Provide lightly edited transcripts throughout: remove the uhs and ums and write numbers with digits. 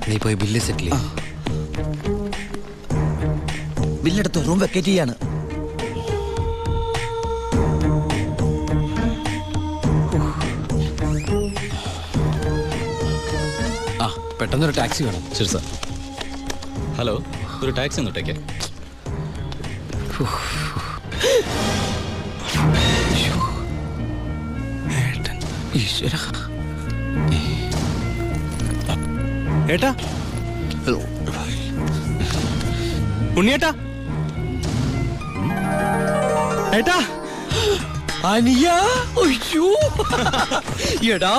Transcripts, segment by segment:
നീ പോയി ബില്ല് സെറ്റിൽ ബില്ലെടുത്ത് room vacate ചെയ്യാണ്. ആ പെട്ടെന്നൊരു ടാക്സി വേണം. ശരി സാർ. ഹലോ, ഒരു ടാക്സി ഒന്ന് ഇട്ടേക്ക്. ഏട്ടാ, ഉണ്ണിയേട്ടാ, ഏട്ടാ, അനിയ, അയ്യോ, എടാ,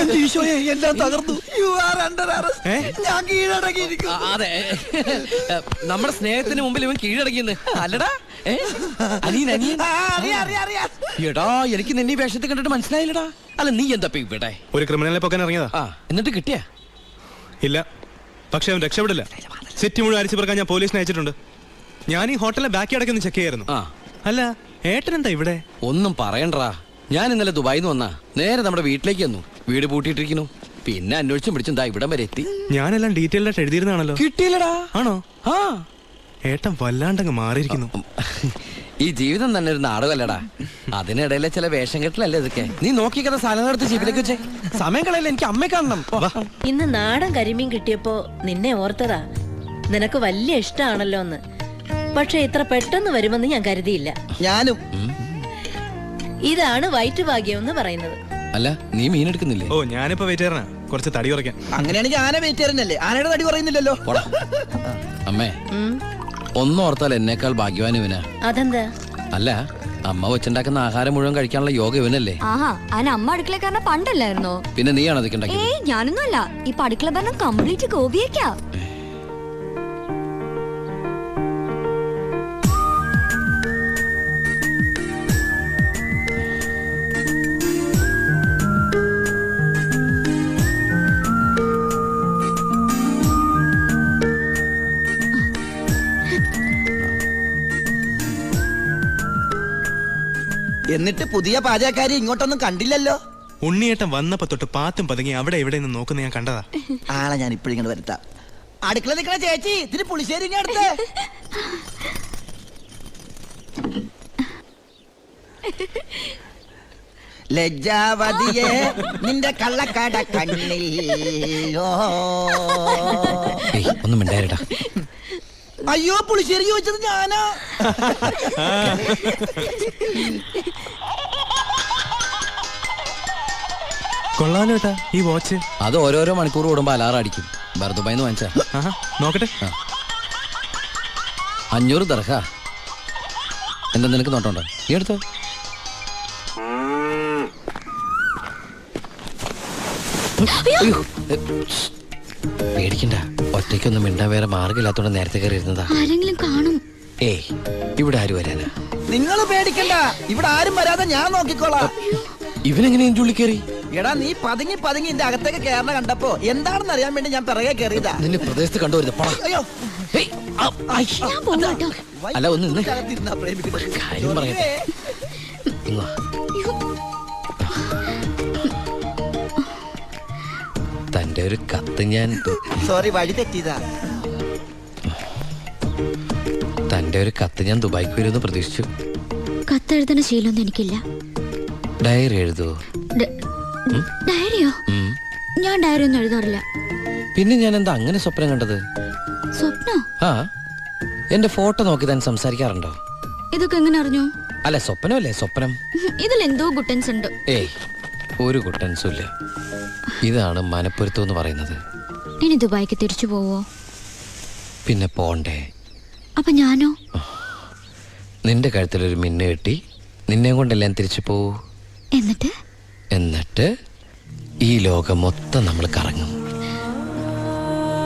എന്റെ ഈശോയെ, എല്ലാം തകർന്നു. You are under arrest. ഞാൻ കീഴടങ്ങിയിരിക്കുന്നു. അതെ, നമ്മുടെ സ്നേഹത്തിന് മുമ്പിൽ ഇവൻ കീഴടങ്ങിയെന്ന് അല്ലടാ. അനിയൻ അനിയൻ. എടാ, എനിക്ക് നിന്നെ വേഷത്തിൽ കണ്ടിട്ട് മനസ്സിലായില്ലടാ. അല്ല, നീ എന്താ ഇവിടെ? ഒരു ക്രിമിനലിനെ പൊക്കാൻ ഇറങ്ങിയതാ. എന്നിട്ട് കിട്ടിയാ? ഇല്ല, പക്ഷെ അവൻ രക്ഷപ്പെടില്ല. സെറ്റ് മുഴുവൻ അരിച്ചു പറക്കാൻ ഞാൻ പോലീസിനെ അയച്ചിട്ടുണ്ട്. ഞാൻ ഈ ഹോട്ടലിലെ ബാക്കി അടക്കൊന്ന് ചെക്ക് ചെയ്യായിരുന്നു. അല്ല, ഏട്ടൻ എന്താ ഇവിടെ? ഒന്നും പറയണ്ടാ. ഞാൻ ഇന്നലെ ദുബായിന്ന് വന്നാ നേരെ നമ്മുടെ വീട്ടിലേക്ക് വന്നു. വീട് പൂട്ടിയിട്ടിരിക്കുന്നു. പിന്നെ അന്വേഷിച്ചും പിടിച്ചും ദാ ഇവിടം വരെ എത്തി. ഞാനെല്ലാം ഡീറ്റെയിൽഡ് ആയിട്ട് എഴുതിയിരുന്നാണല്ലോ. കിട്ടിയില്ലടാ. ആണോ? ആ, ഏട്ടൻ വല്ലാണ്ടങ്ങ് മാറിയിരിക്കുന്നു. ഈ ജീവിതം തന്നെ ഒരു നാടകമല്ലടാ. അതിനിടയിലെ ചില വേഷം കെട്ടലല്ലേ ഇതൊക്കെ. നീ നോക്കിക്കുന്ന സാധനം എടുത്ത് ജീപ്പിലേക്ക് വെച്ചേ. സമയം കളയല്ലേ, എനിക്ക് അമ്മയെ കാണണം. ഇന്ന് നാടൻ കരിമീൻ കിട്ടിയപ്പോ നിന്നെ ഓർത്തതാ. നിനക്ക് വലിയ ഇഷ്ടാണല്ലോ എന്ന്. പക്ഷെ ഇത്ര പെട്ടെന്ന് വരുമെന്ന് ഞാൻ കരുതിയില്ല. ഞാനും. ഇതാണ് വയറ്റുഭാഗ്യം എന്ന് പറയുന്നത്. അല്ല, നീ മീൻ എടുക്കുന്നില്ലേ? ഓ, ഞാനിപ്പോ വെയിറ്റ് ചെയ്യണ കുറച്ച് തടി കുറയ്ക്കാൻ. അങ്ങനെയാണെങ്കിൽ ആന വെയിറ്റ് ചെയ്യാനല്ലേ, ആനയുടെ തടി പറയുന്നില്ലല്ലോ. അമ്മേ, ഒന്നോർത്താൽ എന്നേക്കാൾ ഭാഗ്യവാൻ ഇവനാ. അതെന്താ? അല്ല, അമ്മ വെച്ചുണ്ടാക്കുന്ന ആഹാരം മുഴുവൻ കഴിക്കാനുള്ള യോഗ ഇവനല്ലേ. ആഹാ, അതിന് അമ്മ അടുക്കളക്കാരനെ പണ്ടല്ലായിരുന്നോ? പിന്നെ നീയാണോ അതൊക്കെ ഉണ്ടാക്കിയത്? ഏയ്, ഞാനൊന്നും അല്ല. ഈ അടുക്കള ഭരണം കംപ്ലീറ്റ് ഗോപിയേക്കാ. എന്നിട്ട് പുതിയ പാചകക്കാരി ഇങ്ങോട്ടൊന്നും കണ്ടില്ലല്ലോ. ഉണ്ണിയേട്ടൻ വന്നപ്പോ തൊട്ട് പാത്തും പതുങ്ങി അവിടെ എവിടെ നിന്ന് നോക്കുന്ന ഞാൻ കണ്ടതാ. ആളെ ഞാൻ ഇപ്പോഴും ഇങ്ങോട്ട് വരുത്താം. അടുക്കള നിൽക്കണ ചേച്ചി, ഇതിന് പുളിശ്ശേരി ഇങ്ങ് അടുത്ത്. ലജ്ജാവതിയെ നിന്റെ കള്ളക്കട കണ്ണിൽ. ഒന്നും മിണ്ടായിരടാ. അയ്യോ, പുളിശ്ശേരി ചോദിച്ചത് ഞാനാ. കൊള്ളാലോ ഏട്ടാ ഈ വാച്ച്. അത് ഓരോരോ മണിക്കൂർ കൂടുമ്പോ അലാറം അടിക്കും. ദുബായിന്ന് വാങ്ങിച്ചാ. നോക്കട്ടെ. 500 ദർഹ. എന്താ നിനക്ക് നോട്ടമുണ്ടോ? നീ എടുത്തോ. പേടിക്കണ്ട, ഒറ്റയ്ക്കൊന്നും മിണ്ടാൻ വേറെ മാർഗമില്ലാത്തോണ്ട് നേരത്തെ കയറി ഇരുന്നതാ. ആരെങ്കിലും കാണും. ഏയ്, ഇവിടെ ആര് വരാനാ? നിങ്ങൾ പേടിക്കണ്ട, ഇവിടെ ആരും വരാതെ ഞാൻ നോക്കിക്കോളാം. ഇവനെങ്ങനെ എന്റെ ഉള്ളിൽ കയറി? എടാ, നീ പതുങ്ങി പതുങ്ങി എന്റെ അകത്തേക്ക് കയറണ കണ്ടപ്പോ എന്താണെന്ന് അറിയാൻ വേണ്ടി ഞാൻ പിറകെ കയറിയതാ. നിന്നെ പ്രദേശത്ത് കണ്ടുവരുന്നത്. അയ്യോ, ഞാൻ പോകാട്ടോ. അല്ല, ഒന്ന് നിന്ന് അകത്തിരുന്നാ പ്രേമിക്കുന്നത്. കാര്യം പറയട്ടെ. ഇങ്ങ് വാ. തന്റെ ഒരു കത്ത് ഞാൻ സോറി, വഴി തെറ്റിയതാ. തന്റെ ഒരു കത്ത് ഞാൻ ദുബായിക്ക് വരുമെന്ന് പ്രതീക്ഷിച്ചു. കത്തെഴുതുന്ന ശീലമൊന്നും എനിക്കില്ല. ഡയറി എഴുതുവോ? ഡയറിയോ? ഞാൻ ഡയറി ഒന്നും എഴുതാറില്ല. പിന്നെ ഞാൻ എന്താ അങ്ങനെ സ്വപ്നം കണ്ടത്? സ്വപ്നോ? ആ, എന്റെ ഫോട്ടോ നോക്കി താൻ സംസാരിക്കാറുണ്ടോ? ഇതൊക്കെ എങ്ങനെ അറിഞ്ഞു? അല്ല, സ്വപ്നമല്ലേ സ്വപ്നം. ഇതിൽ എന്തോ ഗുട്ടൻസ് ഉണ്ട്. ഏയ്, ഒരു കുട്ടൻസും ഇല്ല. ഇതാണ് മനപ്പൊരുത്തം എന്ന് പറയുന്നത്. ഇനി ദുബായിക്ക് തിരിച്ചു പോവോ? പിന്നെ പോണ്ടേ. അപ്പൊ ഞാനോ? നിന്റെ കഴുത്തിലൊരു മിന്നു കെട്ടി നിന്നെ കൊണ്ടെല്ലാം തിരിച്ചു പോവൂ. എന്നിട്ട് ഈ ലോകം മൊത്തം നമ്മൾ കറങ്ങും.